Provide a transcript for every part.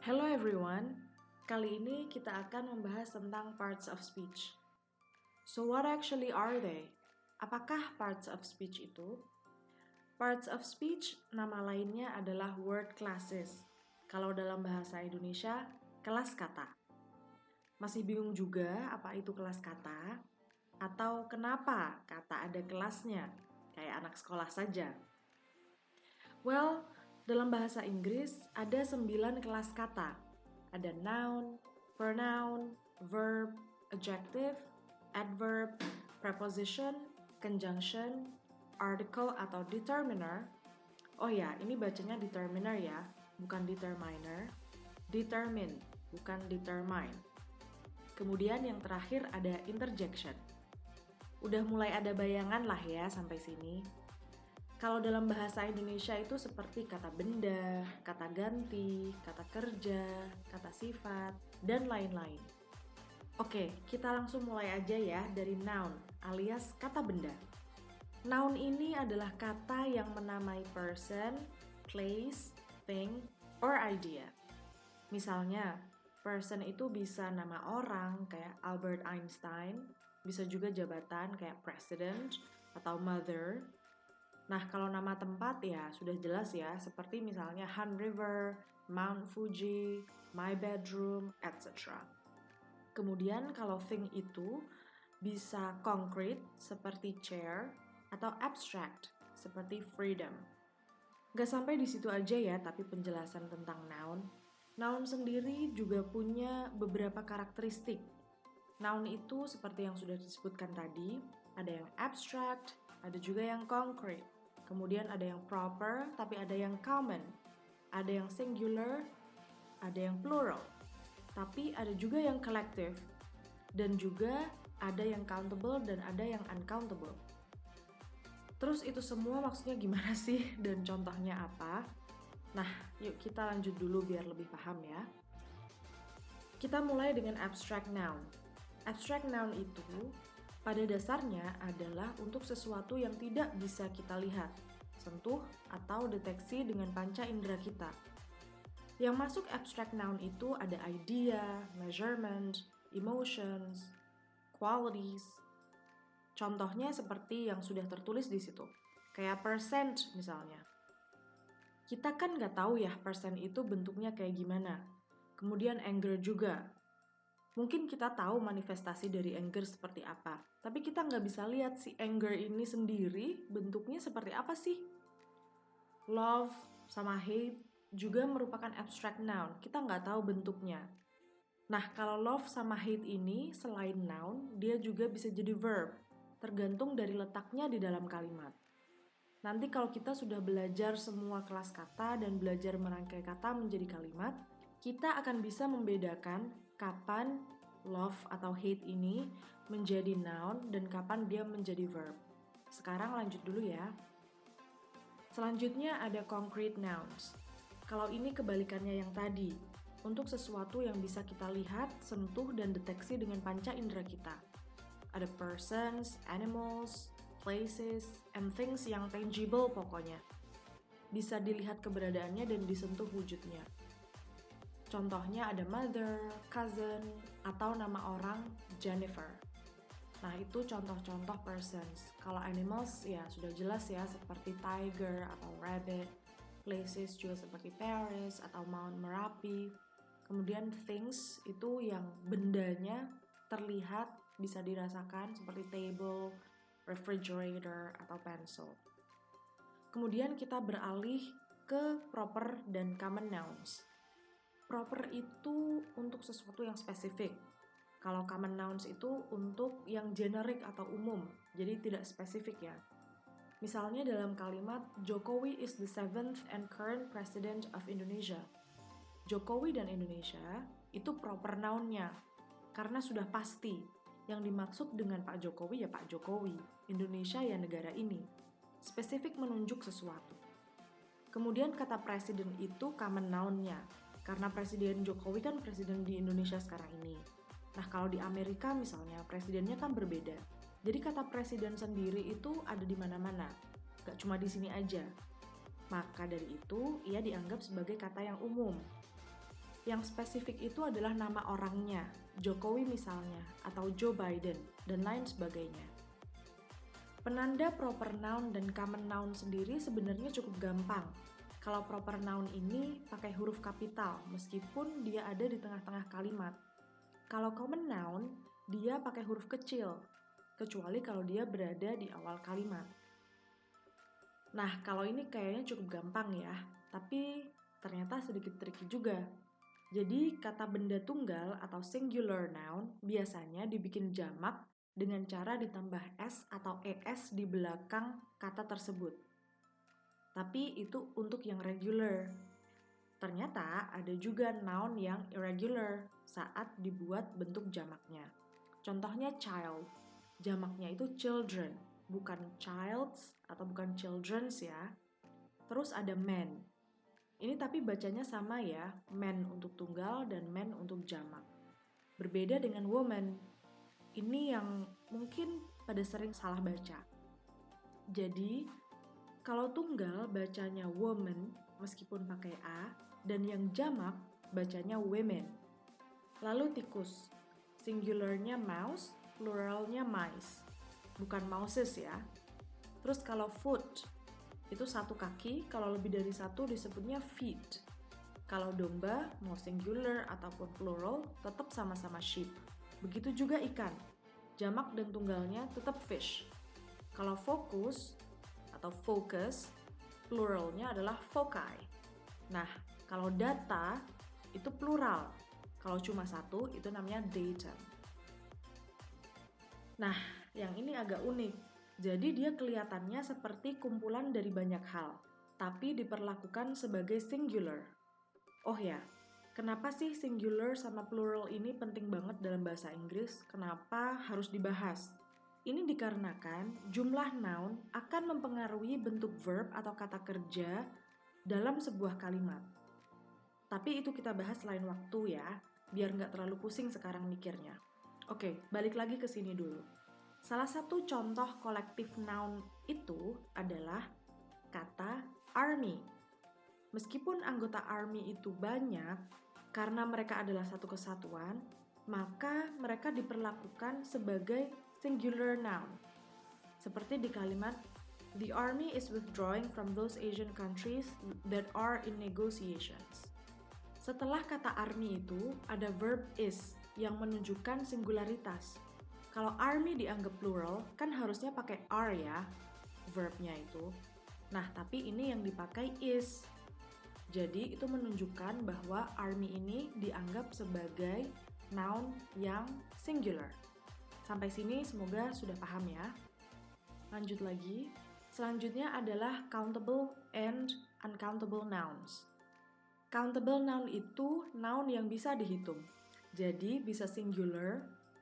Hello everyone, kali ini kita akan membahas tentang parts of speech. So what actually are they? Apakah parts of speech itu? Parts of speech nama lainnya adalah word classes. Kalau dalam bahasa Indonesia, kelas kata. Masih bingung juga apa itu kelas kata? Atau kenapa kata ada kelasnya? Kayak anak sekolah saja. Well, dalam bahasa Inggris ada 9 kelas kata. Ada noun, pronoun, verb, adjective, adverb, preposition, conjunction, article atau determiner. Oh ya, ini bacanya determiner ya, bukan determiner. Determine, bukan determine. Kemudian yang terakhir ada interjection. Udah mulai ada bayangan lah ya sampai sini. Kalau dalam bahasa Indonesia itu seperti kata benda, kata ganti, kata kerja, kata sifat, dan lain-lain. Oke, kita langsung mulai aja ya dari noun alias kata benda. Noun ini adalah kata yang menamai person, place, thing, or idea. Misalnya, person itu bisa nama orang kayak Albert Einstein, bisa juga jabatan kayak president atau mother. Nah, kalau nama tempat ya sudah jelas ya, seperti misalnya Han River, Mount Fuji, my bedroom, etc. Kemudian kalau thing itu bisa concrete seperti chair atau abstract seperti freedom. Gak sampai di situ aja ya, tapi penjelasan tentang noun. Noun sendiri juga punya beberapa karakteristik. Noun itu seperti yang sudah disebutkan tadi, ada yang abstract, ada juga yang concrete. Kemudian ada yang proper, tapi ada yang common. Ada yang singular, ada yang plural. Tapi ada juga yang collective. Dan juga ada yang countable dan ada yang uncountable. Terus itu semua maksudnya gimana sih? Dan contohnya apa? Nah, yuk kita lanjut dulu biar lebih paham ya. Kita mulai dengan abstract noun. Abstract noun itu pada dasarnya adalah untuk sesuatu yang tidak bisa kita lihat, sentuh, atau deteksi dengan panca indera kita. Yang masuk abstract noun itu ada idea, measurement, emotions, qualities. Contohnya seperti yang sudah tertulis di situ, kayak percent misalnya. Kita kan nggak tahu ya percent itu bentuknya kayak gimana. Kemudian anger juga. Mungkin kita tahu manifestasi dari anger seperti apa, tapi kita nggak bisa lihat si anger ini sendiri bentuknya seperti apa sih. Love sama hate juga merupakan abstract noun, kita nggak tahu bentuknya. Nah, kalau love sama hate ini selain noun, dia juga bisa jadi verb, tergantung dari letaknya di dalam kalimat. Nanti kalau kita sudah belajar semua kelas kata dan belajar merangkai kata menjadi kalimat, kita akan bisa membedakan kapan love atau hate ini menjadi noun dan kapan dia menjadi verb. Sekarang lanjut dulu ya. Selanjutnya ada concrete nouns. Kalau ini kebalikannya yang tadi, untuk sesuatu yang bisa kita lihat, sentuh, dan deteksi dengan panca indera kita. Ada persons, animals, places, and things yang tangible pokoknya. Bisa dilihat keberadaannya dan disentuh wujudnya. Contohnya ada mother, cousin, atau nama orang Jennifer. Nah, itu contoh-contoh persons. Kalau animals ya sudah jelas ya, seperti tiger atau rabbit. Places juga seperti Paris atau Mount Merapi. Kemudian things itu yang bendanya terlihat, bisa dirasakan seperti table, refrigerator, atau pencil. Kemudian kita beralih ke proper dan common nouns. Proper itu untuk sesuatu yang spesifik. Kalau common nouns itu untuk yang generik atau umum, jadi tidak spesifik ya. Misalnya dalam kalimat, Jokowi is the 7th and current president of Indonesia. Jokowi dan Indonesia itu proper noun-nya, karena sudah pasti. Yang dimaksud dengan Pak Jokowi ya Pak Jokowi, Indonesia ya negara ini. Spesifik menunjuk sesuatu. Kemudian kata presiden itu common noun-nya, karena Presiden Jokowi kan presiden di Indonesia sekarang ini. Nah, kalau di Amerika misalnya, presidennya kan berbeda. Jadi kata presiden sendiri itu ada di mana-mana, gak cuma di sini aja. Maka dari itu, ia dianggap sebagai kata yang umum. Yang spesifik itu adalah nama orangnya, Jokowi misalnya, atau Joe Biden, dan lain sebagainya. Penanda proper noun dan common noun sendiri sebenarnya cukup gampang. Kalau proper noun ini pakai huruf kapital, meskipun dia ada di tengah-tengah kalimat. Kalau common noun, dia pakai huruf kecil, kecuali kalau dia berada di awal kalimat. Nah, kalau ini kayaknya cukup gampang ya, tapi ternyata sedikit tricky juga. Jadi, kata benda tunggal atau singular noun biasanya dibikin jamak dengan cara ditambah s atau es di belakang kata tersebut. Tapi itu untuk yang regular. Ternyata ada juga noun yang irregular saat dibuat bentuk jamaknya. Contohnya child, jamaknya itu children, bukan childs atau bukan children's ya. Terus ada man. Ini tapi bacanya sama ya, man untuk tunggal dan man untuk jamak. Berbeda dengan woman. Ini yang mungkin pada sering salah baca. Jadi, kalau tunggal bacanya woman meskipun pakai a, dan yang jamak bacanya women. Lalu tikus, singularnya mouse, pluralnya mice. Bukan mouses ya. Terus kalau foot, itu satu kaki, kalau lebih dari satu disebutnya feet. Kalau domba, mau singular ataupun plural, tetap sama-sama sheep. Begitu juga ikan, jamak dan tunggalnya tetap fish. Kalau fokus atau focus, pluralnya adalah foci. Nah, kalau data, itu plural. Kalau cuma satu, itu namanya datum. Nah, yang ini agak unik. Jadi dia kelihatannya seperti kumpulan dari banyak hal, tapi diperlakukan sebagai singular. Oh ya, kenapa sih singular sama plural ini penting banget dalam bahasa Inggris? Kenapa harus dibahas? Ini dikarenakan jumlah noun akan mempengaruhi bentuk verb atau kata kerja dalam sebuah kalimat. Tapi itu kita bahas lain waktu ya, biar nggak terlalu pusing sekarang mikirnya. Oke, balik lagi ke sini dulu. Salah satu contoh kolektif noun itu adalah kata army. Meskipun anggota army itu banyak, karena mereka adalah satu kesatuan, maka mereka diperlakukan sebagai singular noun. Seperti di kalimat, the army is withdrawing from those Asian countries that are in negotiations. Setelah kata army itu, ada verb is yang menunjukkan singularitas. Kalau army dianggap plural, kan harusnya pakai are ya, verbnya itu. Nah, tapi ini yang dipakai is. Jadi, itu menunjukkan bahwa army ini dianggap sebagai noun yang singular. Sampai sini semoga sudah paham ya. Lanjut lagi. Selanjutnya adalah countable and uncountable nouns. Countable noun itu noun yang bisa dihitung. Jadi, bisa singular,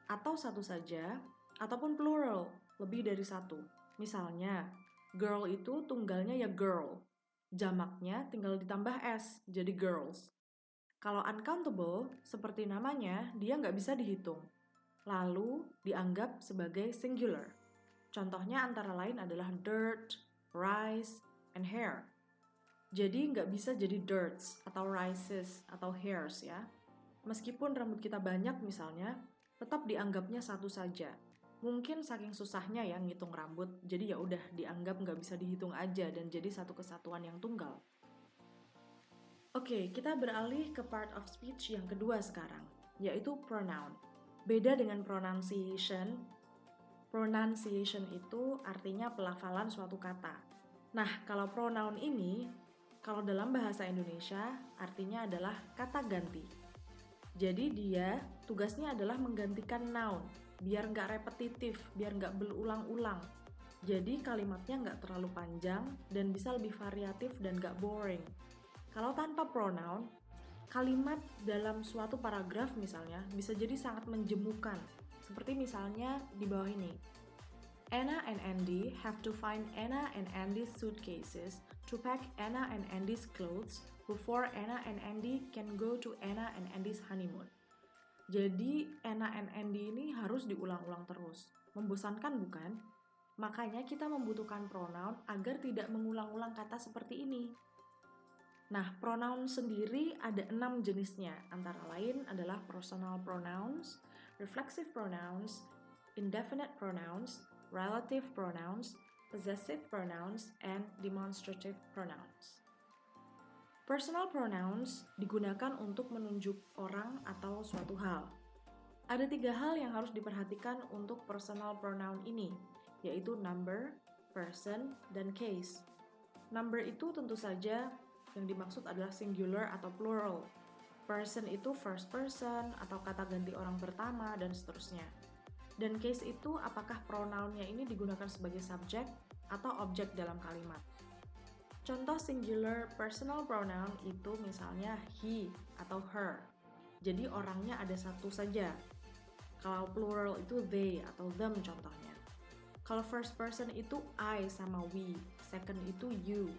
atau satu saja, ataupun plural, lebih dari satu. Misalnya, girl itu tunggalnya ya girl, jamaknya tinggal ditambah s, jadi girls. Kalau uncountable, seperti namanya, dia nggak bisa dihitung, lalu dianggap sebagai singular. Contohnya antara lain adalah dirt, rice, and hair. Jadi nggak bisa jadi dirts, atau rices, atau hairs ya. Meskipun rambut kita banyak misalnya, tetap dianggapnya satu saja. Mungkin saking susahnya ya ngitung rambut, jadi ya udah dianggap nggak bisa dihitung aja dan jadi satu kesatuan yang tunggal. Oke, kita beralih ke part of speech yang kedua sekarang, yaitu pronoun. Beda dengan pronunciation. Pronunciation itu artinya pelafalan suatu kata. Nah, kalau pronoun ini, kalau dalam bahasa Indonesia, artinya adalah kata ganti. Jadi dia tugasnya adalah menggantikan noun, biar nggak repetitif, biar nggak berulang-ulang. Jadi kalimatnya nggak terlalu panjang dan bisa lebih variatif dan nggak boring. Kalau tanpa pronoun, kalimat dalam suatu paragraf misalnya bisa jadi sangat menjemukan. Seperti misalnya di bawah ini. Anna and Andy have to find Anna and Andy's suitcases to pack Anna and Andy's clothes before Anna and Andy can go to Anna and Andy's honeymoon. Jadi Anna and Andy ini harus diulang-ulang terus. Membosankan bukan? Makanya kita membutuhkan pronoun agar tidak mengulang-ulang kata seperti ini. Nah, pronoun sendiri ada 6 jenisnya, antara lain adalah personal pronouns, reflexive pronouns, indefinite pronouns, relative pronouns, possessive pronouns, and demonstrative pronouns. Personal pronouns digunakan untuk menunjuk orang atau suatu hal. Ada 3 hal yang harus diperhatikan untuk personal pronoun ini, yaitu number, person, dan case. Number itu tentu saja yang dimaksud adalah singular atau plural. Person itu first person atau kata ganti orang pertama dan seterusnya. Dan case itu apakah pronounnya ini digunakan sebagai subjek atau objek dalam kalimat. Contoh singular personal pronoun itu misalnya he atau her. Jadi orangnya ada satu saja. Kalau plural itu they atau them contohnya. Kalau first person itu I sama we, second itu you,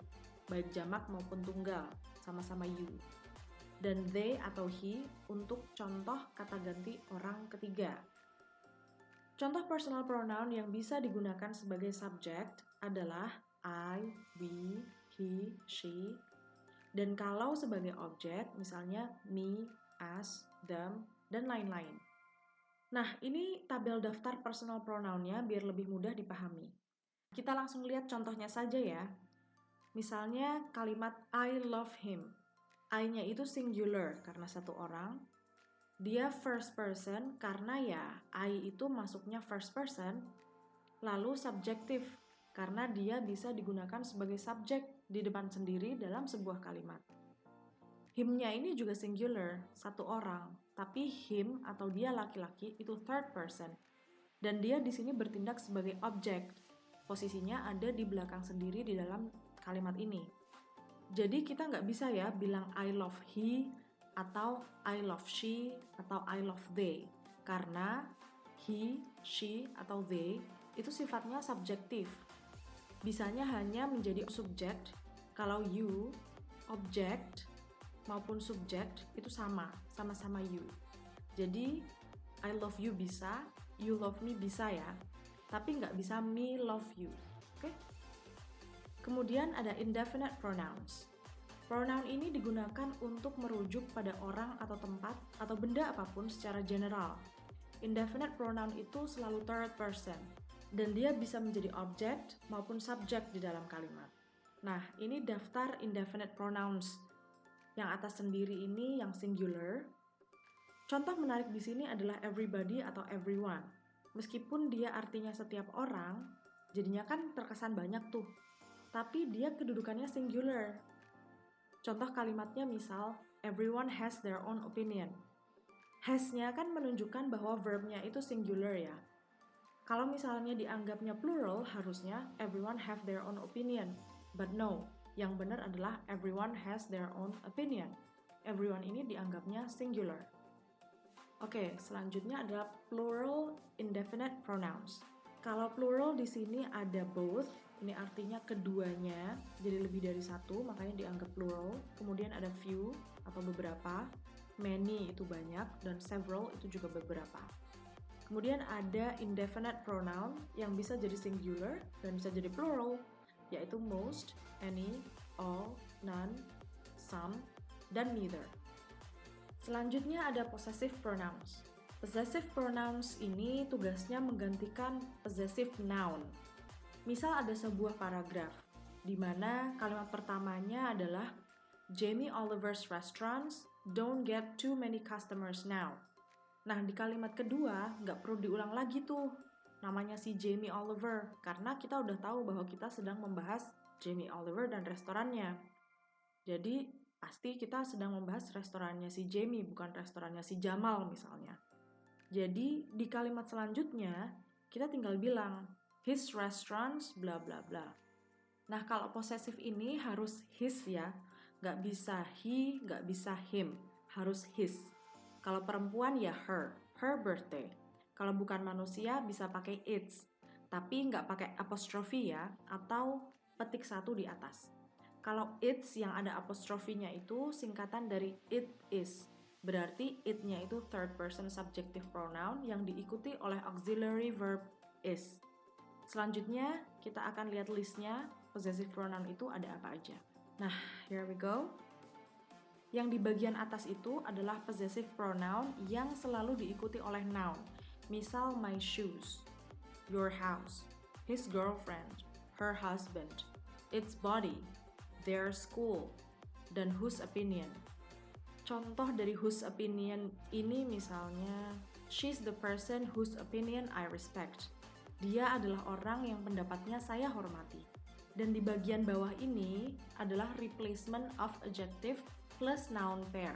baik jamak maupun tunggal, sama-sama you. Dan they atau he untuk contoh kata ganti orang ketiga. Contoh personal pronoun yang bisa digunakan sebagai subject adalah I, we, he, she. Dan kalau sebagai objek, misalnya me, us, them, dan lain-lain. Nah, ini tabel daftar personal pronounnya biar lebih mudah dipahami. Kita langsung lihat contohnya saja ya. Misalnya kalimat I love him. I-nya itu singular karena satu orang. Dia first person karena ya I itu masuknya first person. Lalu subjektif karena dia bisa digunakan sebagai subjek di depan sendiri dalam sebuah kalimat. Him-nya ini juga singular, satu orang, tapi him atau dia laki-laki itu third person. Dan dia di sini bertindak sebagai objek. Posisinya ada di belakang sendiri di dalam kalimat ini. Jadi kita nggak bisa ya bilang I love he, atau I love she, atau I love they. Karena he, she, atau they itu sifatnya subjektif. Bisanya hanya menjadi subjek kalau you, object, maupun subject itu sama-sama you. Jadi I love you bisa, you love me bisa ya, tapi nggak bisa me love you. Oke? Kemudian ada indefinite pronouns. Pronoun ini digunakan untuk merujuk pada orang atau tempat atau benda apapun secara general. Indefinite pronoun itu selalu third person, dan dia bisa menjadi objek maupun subjek di dalam kalimat. Nah, ini daftar indefinite pronouns. Yang atas sendiri ini yang singular. Contoh menarik di sini adalah everybody atau everyone. Meskipun dia artinya setiap orang, jadinya kan terkesan banyak tuh. Tapi dia kedudukannya singular. Contoh kalimatnya misal, everyone has their own opinion. Has-nya kan menunjukkan bahwa verbnya itu singular ya. Kalau misalnya dianggapnya plural, harusnya everyone have their own opinion. But no, yang benar adalah everyone has their own opinion. Everyone ini dianggapnya singular. Oke, selanjutnya adalah plural indefinite pronouns. Kalau plural di sini ada both, ini artinya keduanya, jadi lebih dari satu, makanya dianggap plural. Kemudian ada few atau beberapa, many itu banyak, dan several itu juga beberapa. Kemudian ada indefinite pronoun yang bisa jadi singular dan bisa jadi plural, yaitu most, any, all, none, some, dan neither. Selanjutnya ada possessive pronouns. Possessive pronouns ini tugasnya menggantikan possessive noun. Misal ada sebuah paragraf, di mana kalimat pertamanya adalah Jamie Oliver's restaurants don't get too many customers now. Nah, di kalimat kedua nggak perlu diulang lagi tuh namanya si Jamie Oliver, karena kita udah tahu bahwa kita sedang membahas Jamie Oliver dan restorannya. Jadi, pasti kita sedang membahas restorannya si Jamie, bukan restorannya si Jamal misalnya. Jadi, di kalimat selanjutnya, kita tinggal bilang, his restaurants, bla bla bla. Nah, kalau possessive ini harus his ya, nggak bisa he, nggak bisa him, harus his. Kalau perempuan ya her birthday. Kalau bukan manusia bisa pakai its, tapi nggak pakai apostrofi ya, atau petik satu di atas. Kalau its yang ada apostrofinya itu singkatan dari it is. Berarti it-nya itu third person subjective pronoun yang diikuti oleh auxiliary verb is. Selanjutnya, kita akan lihat listnya possessive pronoun itu ada apa aja. Nah, here we go. Yang di bagian atas itu adalah possessive pronoun yang selalu diikuti oleh noun. Misal my shoes, your house, his girlfriend, her husband, its body, their school, dan whose opinion. Contoh dari whose opinion ini misalnya, she's the person whose opinion I respect. Dia adalah orang yang pendapatnya saya hormati. Dan di bagian bawah ini adalah replacement of adjective plus noun pair.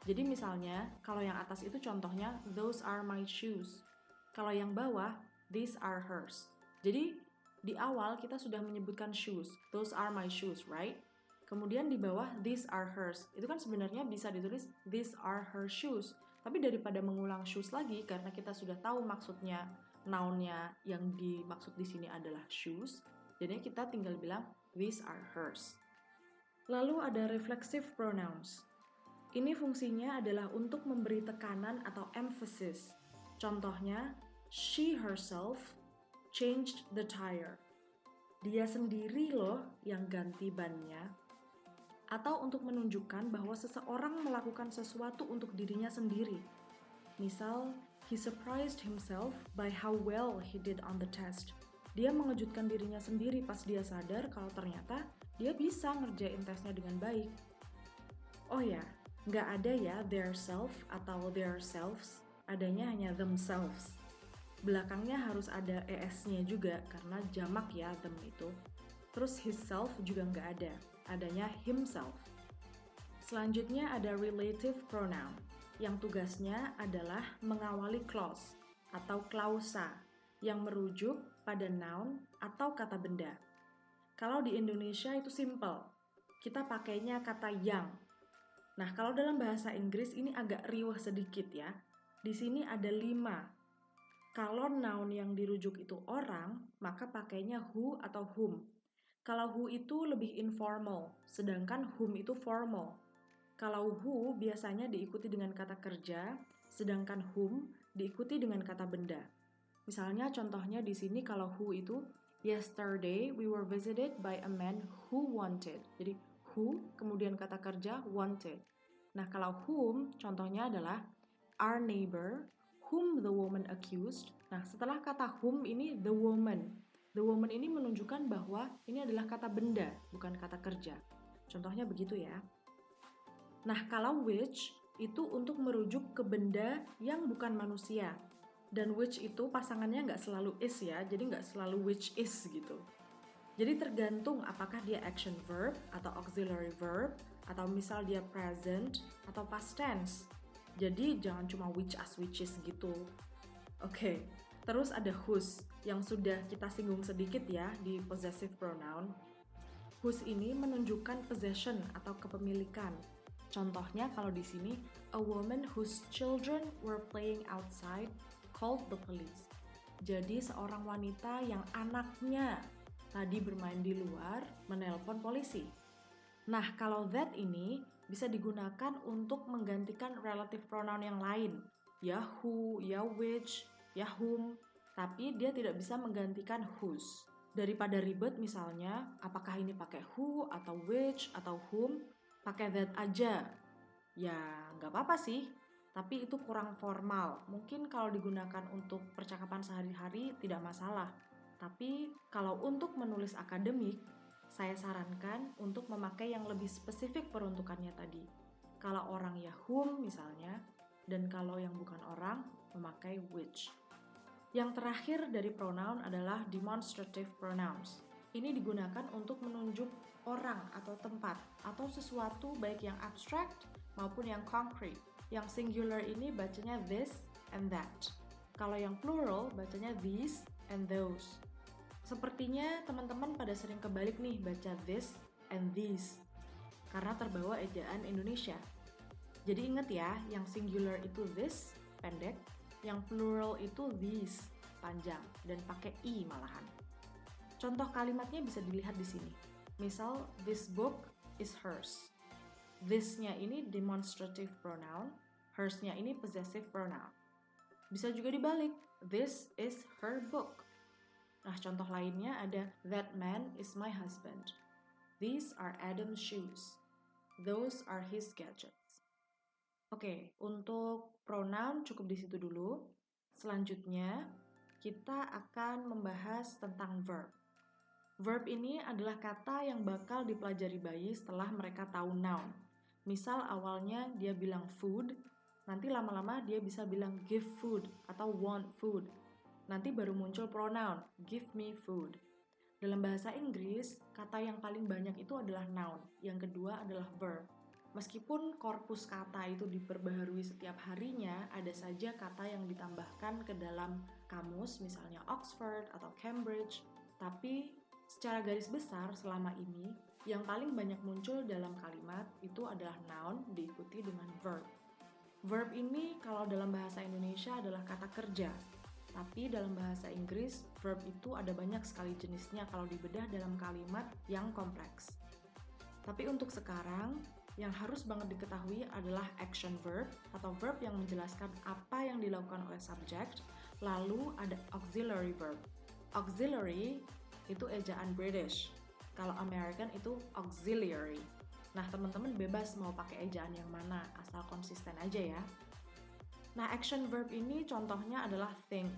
Jadi misalnya, kalau yang atas itu contohnya, those are my shoes. Kalau yang bawah, these are hers. Jadi di awal kita sudah menyebutkan shoes, those are my shoes, right? Kemudian di bawah, these are hers. Itu kan sebenarnya bisa ditulis, these are her shoes. Tapi daripada mengulang shoes lagi, karena kita sudah tahu maksudnya, nounnya yang dimaksud di sini adalah shoes, jadinya kita tinggal bilang, these are hers. Lalu ada reflexive pronouns. Ini fungsinya adalah untuk memberi tekanan atau emphasis. Contohnya, she herself changed the tire. Dia sendiri loh yang ganti bannya. Atau untuk menunjukkan bahwa seseorang melakukan sesuatu untuk dirinya sendiri. Misal, he surprised himself by how well he did on the test. Dia mengejutkan dirinya sendiri pas dia sadar kalau ternyata dia bisa ngerjain tesnya dengan baik. Oh ya, nggak ada ya their self atau their selves, adanya hanya themselves. Belakangnya harus ada es-nya juga karena jamak ya them itu. Terus his self juga nggak ada, adanya himself. Selanjutnya ada relative pronoun, yang tugasnya adalah mengawali clause atau klausa yang merujuk pada noun atau kata benda. Kalau di Indonesia itu simple, kita pakainya kata yang. Nah, kalau dalam bahasa Inggris ini agak riweh sedikit ya. Di sini ada 5. Kalau noun yang dirujuk itu orang, maka pakainya who atau whom. Kalau who itu lebih informal, sedangkan whom itu formal. Kalau who biasanya diikuti dengan kata kerja, sedangkan whom diikuti dengan kata benda. Misalnya contohnya di sini kalau who itu, yesterday we were visited by a man who wanted. Jadi who kemudian kata kerja wanted. Nah kalau whom contohnya adalah our neighbor whom the woman accused. Nah setelah kata whom ini the woman. The woman ini menunjukkan bahwa ini adalah kata benda bukan kata kerja. Contohnya begitu ya. Nah kalau which itu untuk merujuk ke benda yang bukan manusia. Dan which itu pasangannya nggak selalu is ya, jadi nggak selalu which is gitu. Jadi tergantung apakah dia action verb atau auxiliary verb, atau misal dia present atau past tense. Jadi jangan cuma which as which is gitu. Oke, terus ada whose yang sudah kita singgung sedikit ya di possessive pronoun. Whose ini menunjukkan possession atau kepemilikan. Contohnya kalau di sini, a woman whose children were playing outside called the police. Jadi seorang wanita yang anaknya tadi bermain di luar menelpon polisi. Nah, kalau that ini bisa digunakan untuk menggantikan relative pronoun yang lain. Ya who, ya which, ya whom. Tapi dia tidak bisa menggantikan whose. Daripada ribet misalnya, apakah ini pakai who atau which atau whom, pakai that aja. Ya, nggak apa-apa sih. Tapi itu kurang formal. Mungkin kalau digunakan untuk percakapan sehari-hari tidak masalah. Tapi kalau untuk menulis akademik, saya sarankan untuk memakai yang lebih spesifik peruntukannya tadi. Kalau orang ya whom misalnya, dan kalau yang bukan orang memakai which. Yang terakhir dari pronoun adalah demonstrative pronouns. Ini digunakan untuk menunjuk orang atau tempat atau sesuatu baik yang abstract maupun yang concrete. Yang singular ini bacanya this and that. Kalau yang plural bacanya these and those. Sepertinya teman-teman pada sering kebalik nih baca this and these karena terbawa ejaan Indonesia. Jadi ingat ya, yang singular itu this, pendek, yang plural itu these, panjang, dan pakai i malahan. Contoh kalimatnya bisa dilihat di sini. Misal, this book is hers. This-nya ini demonstrative pronoun, hers-nya ini possessive pronoun. Bisa juga dibalik, this is her book. Nah, contoh lainnya ada that man is my husband. These are Adam's shoes. Those are his gadgets. Oke, untuk pronoun cukup di situ dulu. Selanjutnya, kita akan membahas tentang verb. Verb ini adalah kata yang bakal dipelajari bayi setelah mereka tahu noun. Misal awalnya dia bilang food, nanti lama-lama dia bisa bilang give food atau want food. Nanti baru muncul pronoun, give me food. Dalam bahasa Inggris, kata yang paling banyak itu adalah noun, yang kedua adalah verb. Meskipun korpus kata itu diperbaharui setiap harinya, ada saja kata yang ditambahkan ke dalam kamus, misalnya Oxford atau Cambridge, tapi secara garis besar selama ini, yang paling banyak muncul dalam kalimat itu adalah noun diikuti dengan verb. Verb ini kalau dalam bahasa Indonesia adalah kata kerja, tapi dalam bahasa Inggris, verb itu ada banyak sekali jenisnya kalau dibedah dalam kalimat yang kompleks. Tapi untuk sekarang, yang harus banget diketahui adalah action verb atau verb yang menjelaskan apa yang dilakukan oleh subject, lalu ada auxiliary verb. Auxiliary itu ejaan British, kalau American itu auxiliary. Nah, teman-teman bebas mau pakai ejaan yang mana, asal konsisten aja ya. Nah, action verb ini contohnya adalah think,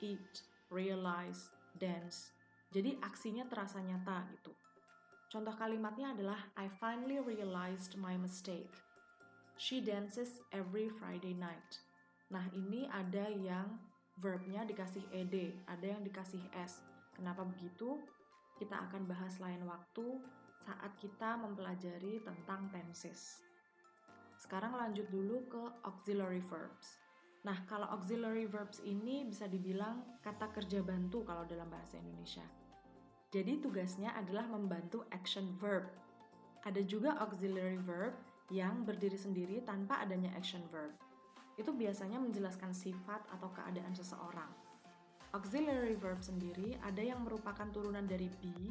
eat, realize, dance. Jadi aksinya terasa nyata gitu. Contoh kalimatnya adalah I finally realized my mistake. She dances every Friday night. Nah, ini ada yang verbnya dikasih ed, ada yang dikasih s. Kenapa begitu? Kita akan bahas lain waktu saat kita mempelajari tentang tenses. Sekarang lanjut dulu ke auxiliary verbs. Nah, kalau auxiliary verbs ini bisa dibilang kata kerja bantu kalau dalam bahasa Indonesia. Jadi tugasnya adalah membantu action verb. Ada juga auxiliary verb yang berdiri sendiri tanpa adanya action verb. Itu biasanya menjelaskan sifat atau keadaan seseorang. Auxiliary verb sendiri ada yang merupakan turunan dari be,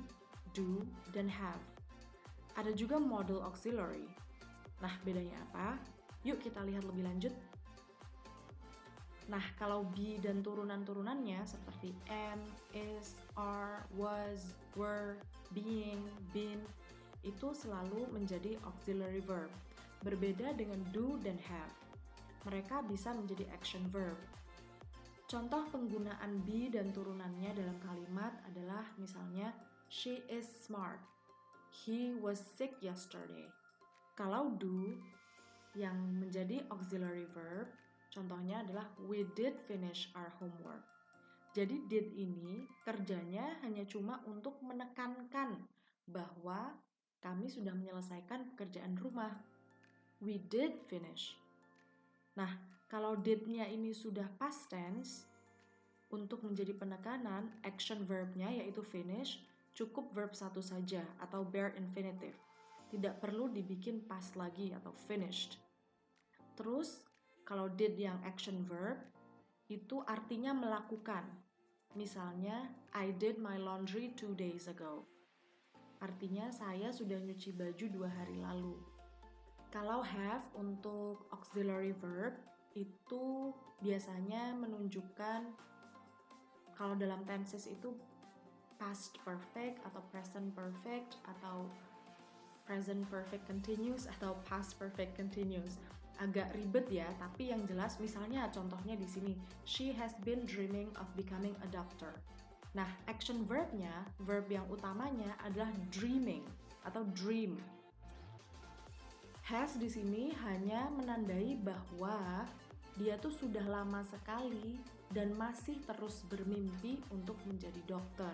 do, dan have. Ada juga modal auxiliary. Nah, bedanya apa? Yuk kita lihat lebih lanjut. Nah, kalau be dan turunan-turunannya seperti am, is, are, was, were, being, been, itu selalu menjadi auxiliary verb. Berbeda dengan do dan have. Mereka bisa menjadi action verb. Contoh penggunaan be dan turunannya dalam kalimat adalah misalnya she is smart. He was sick yesterday. Kalau do yang menjadi auxiliary verb, contohnya adalah we did finish our homework. Jadi did ini kerjanya hanya cuma untuk menekankan bahwa kami sudah menyelesaikan pekerjaan rumah. We did finish. Nah, kalau did-nya ini sudah past tense, untuk menjadi penekanan, action verb-nya yaitu finish, cukup verb satu saja atau bare infinitive. Tidak perlu dibikin past lagi atau finished. Terus, kalau did yang action verb, itu artinya melakukan. Misalnya, I did my laundry 2 days ago. Artinya, saya sudah nyuci baju 2 hari lalu. Kalau have untuk auxiliary verb, itu biasanya menunjukkan, kalau dalam tenses itu past perfect atau present perfect atau present perfect continuous atau past perfect continuous. Agak ribet ya, tapi yang jelas misalnya contohnya di sini, she has been dreaming of becoming a doctor. Nah, action verb-nya, verb yang utamanya adalah dreaming atau dream. Has di sini hanya menandai bahwa dia tuh sudah lama sekali dan masih terus bermimpi untuk menjadi dokter.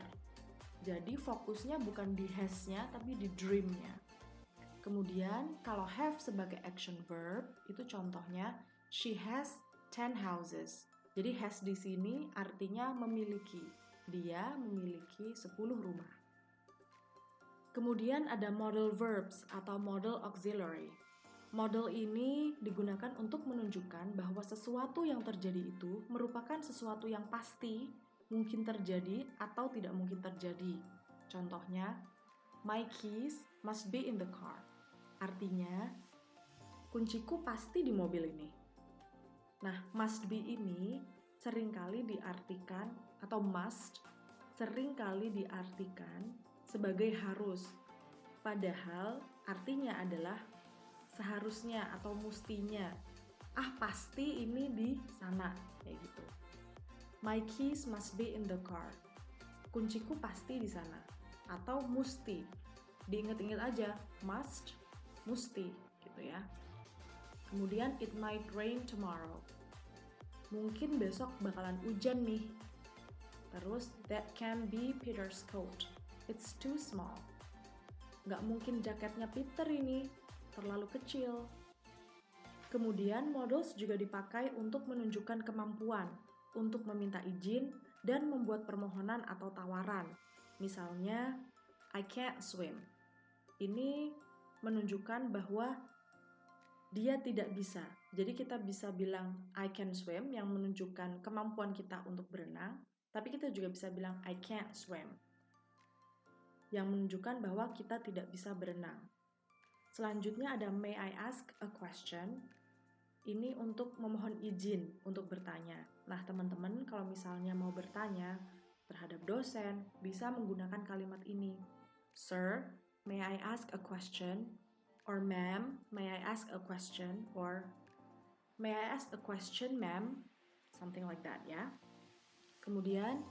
Jadi fokusnya bukan di has-nya tapi di dream-nya. Kemudian, kalau have sebagai action verb, itu contohnya, she has 10 houses. Jadi has di sini artinya memiliki. Dia memiliki 10 rumah. Kemudian ada modal verbs atau modal auxiliary. Modal ini digunakan untuk menunjukkan bahwa sesuatu yang terjadi itu merupakan sesuatu yang pasti, mungkin terjadi atau tidak mungkin terjadi. Contohnya, my keys must be in the car. Artinya, kunciku pasti di mobil ini. Nah, must be ini seringkali diartikan, atau must, seringkali diartikan sebagai harus. Padahal, artinya adalah seharusnya atau mustinya. Ah, pasti ini di sana, kayak gitu. My keys must be in the car. Kunciku pasti di sana. Atau musti. Diingat-ingat aja, must, musti, gitu ya. Kemudian, it might rain tomorrow. Mungkin besok bakalan hujan nih. Terus, that can be Peter's coat. It's too small. Nggak mungkin jaketnya Peter ini, terlalu kecil. Kemudian, modals juga dipakai untuk menunjukkan kemampuan, untuk meminta izin, dan membuat permohonan atau tawaran. Misalnya, I can't swim. Ini menunjukkan bahwa dia tidak bisa. Jadi kita bisa bilang I can swim yang menunjukkan kemampuan kita untuk berenang, tapi kita juga bisa bilang I can't swim yang menunjukkan bahwa kita tidak bisa berenang. Selanjutnya ada may I ask a question? Ini untuk memohon izin untuk bertanya. Nah, teman-teman kalau misalnya mau bertanya terhadap dosen, bisa menggunakan kalimat ini. Sir, may I ask a question? Or ma'am, may I ask a question? Or may I ask a question, ma'am? Something like that, ya. Kemudian,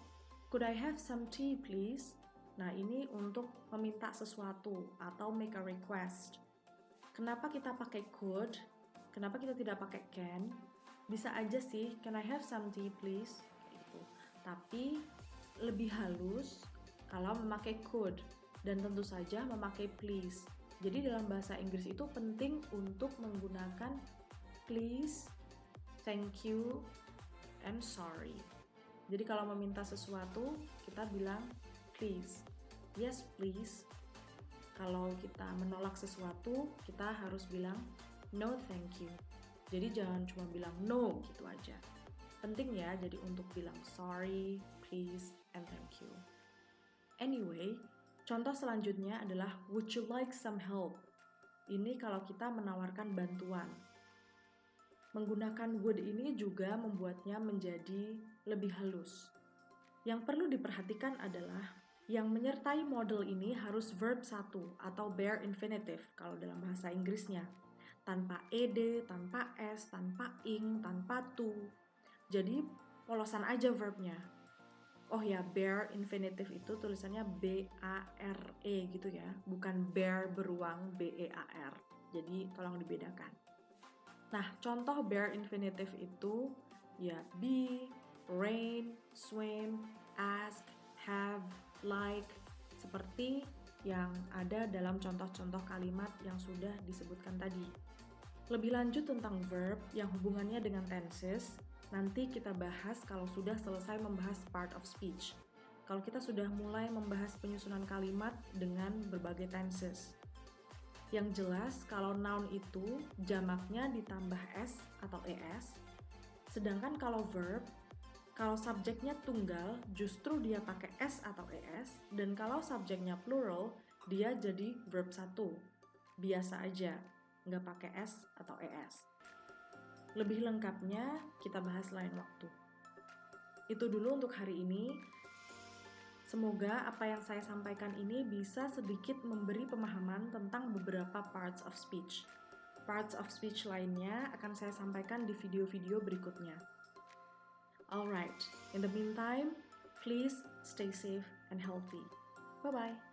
could I have some tea, please? Nah, ini untuk meminta sesuatu atau make a request. Kenapa kita pakai could? Kenapa kita tidak pakai can? Bisa aja sih, can I have some tea, please? Kayak gitu. Tapi lebih halus kalau memakai could dan tentu saja memakai please. Jadi dalam bahasa Inggris itu penting untuk menggunakan please, thank you, and sorry. Jadi kalau meminta sesuatu, kita bilang please. Yes, please. Kalau kita menolak sesuatu, kita harus bilang no, thank you. Jadi jangan cuma bilang no gitu aja. Penting ya, jadi untuk bilang sorry, please, and thank you. Anyway, contoh selanjutnya adalah would you like some help? Ini kalau kita menawarkan bantuan. Menggunakan would ini juga membuatnya menjadi lebih halus. Yang perlu diperhatikan adalah yang menyertai model ini harus verb 1 atau bare infinitive kalau dalam bahasa Inggrisnya. Tanpa ed, tanpa s, tanpa ing, tanpa to. Jadi polosan aja verbnya. Oh ya, bare infinitive itu tulisannya B-A-R-E gitu ya. Bukan bare beruang B-E-A-R. Jadi tolong dibedakan. Nah, contoh bare infinitive itu ya be, rain, swim, ask, have, like, seperti yang ada dalam contoh-contoh kalimat yang sudah disebutkan tadi. Lebih lanjut tentang verb yang hubungannya dengan tenses, nanti kita bahas kalau sudah selesai membahas part of speech. Kalau kita sudah mulai membahas penyusunan kalimat dengan berbagai tenses. Yang jelas, kalau noun itu jamaknya ditambah s atau es, sedangkan kalau verb, kalau subjeknya tunggal, justru dia pakai s atau es, dan kalau subjeknya plural, dia jadi verb 1. Biasa aja, nggak pakai s atau es. Lebih lengkapnya, kita bahas lain waktu. Itu dulu untuk hari ini. Semoga apa yang saya sampaikan ini bisa sedikit memberi pemahaman tentang beberapa parts of speech. Parts of speech lainnya akan saya sampaikan di video-video berikutnya. Alright, in the meantime, please stay safe and healthy. Bye-bye.